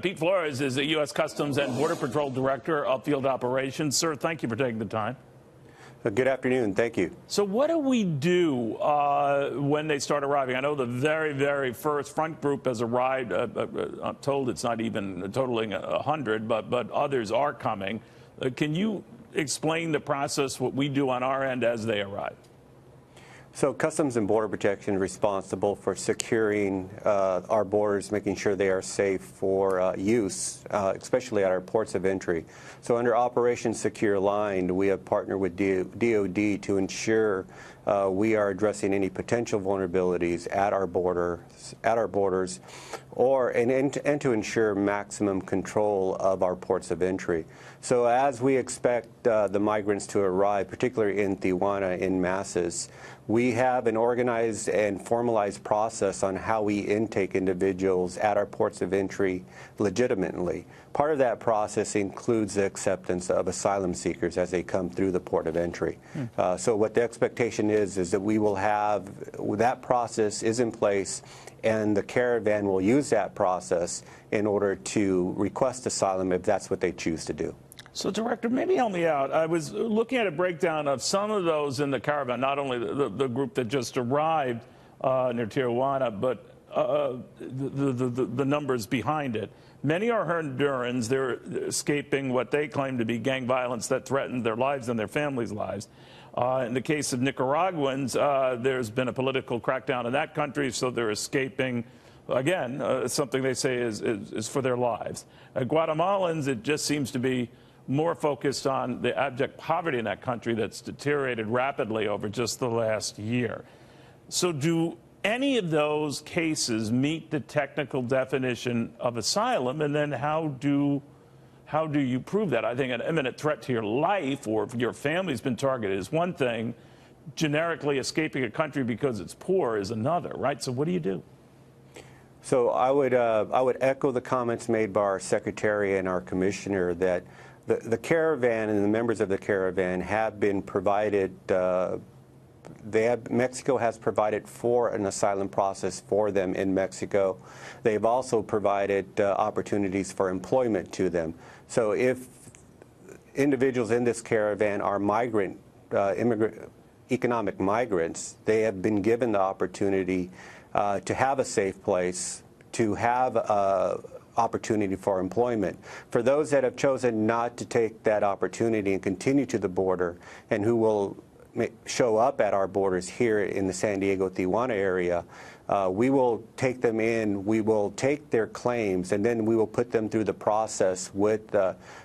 Pete Flores is the U.S. Customs and Border Patrol Director of Field Operations. Sir, thank you for taking the time. Good afternoon. Thank you. So what do we do when they start arriving? I know the very first front group has arrived. I'm told it's not even totaling 100, but others are coming. Can you explain the process, what we do on our end as they arrive? So Customs and Border Protection is responsible for securing our borders, making sure they are safe for use, especially at our ports of entry. So under Operation Secure Line, we have partnered with DoD to ensure we are addressing any potential vulnerabilities at our borders, and to ensure maximum control of our ports of entry. So as we expect the migrants to arrive, particularly in Tijuana in masses, we have an organized and formalized process on how we intake individuals at our ports of entry legitimately. Part of that process includes the acceptance of asylum seekers as they come through the port of entry. So what the expectation is that we will have, that process is in place, and the caravan will use that process in order to request asylum if that's what they choose to do. So, Director, maybe help me out. I was looking at a breakdown of some of those in the caravan, not only the group that just arrived near Tijuana, but the numbers behind it. Many are Hondurans. They're escaping what they claim to be gang violence that threatened their lives and their families' lives. In the case of Nicaraguans, there's been a political crackdown in that country, so they're escaping. Again, something they say is for their lives. Guatemalans, it just seems to be more focused on the abject poverty in that country that's deteriorated rapidly over just the last year. So do any of those cases meet the technical definition of asylum, and then how do you prove that? I think an imminent threat to your life or if your family's been targeted is one thing. Generically escaping a country because it's poor is another, right? So what do you do? So I would echo the comments made by our Secretary and our Commissioner that the caravan and the members of the caravan have been provided, Mexico has provided for an asylum process for them in Mexico. They've also provided opportunities for employment to them. So if individuals in this caravan are economic migrants, they have been given the opportunity to have a safe place, to have opportunity for employment. For those that have chosen not to take that opportunity and continue to the border, and who will show up at our borders here in the San Diego-Tijuana area, we will take them in, we will take their claims, and then we will put them through the process with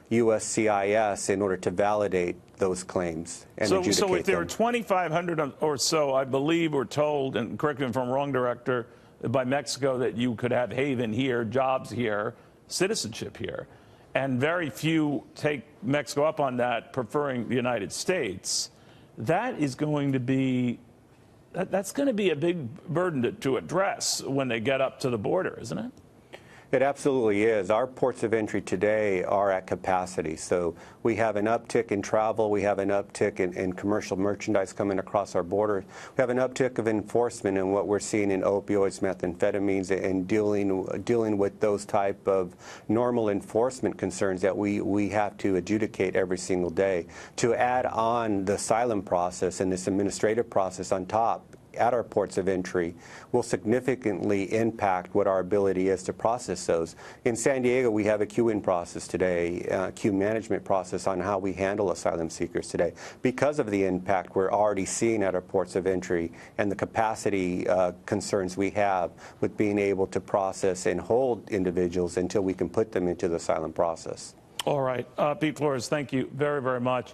USCIS in order to validate those claims and adjudicate them. So if there are 2,500 or so, I believe we're told, and correct me if I'm wrong, Director, by Mexico that you could have haven here, jobs here, citizenship here. And very few take Mexico up on that, preferring the United States. That is going to be, that's going to be a big burden to address when they get up to the border, isn't it? It absolutely is. Our ports of entry today are at capacity. So we have an uptick in travel. We have an uptick in commercial merchandise coming across our border. We have an uptick of enforcement in what we're seeing in opioids, methamphetamines, and dealing with those type of normal enforcement concerns that we have to adjudicate every single day. To add on the asylum process and this administrative process on top at our ports of entry will significantly impact what our ability is to process those. In San Diego, we have a queue-in process today, queue management process on how we handle asylum seekers today. Because of the impact we're already seeing at our ports of entry and the capacity concerns we have with being able to process and hold individuals until we can put them into the asylum process. All right. Pete Flores, thank you very much.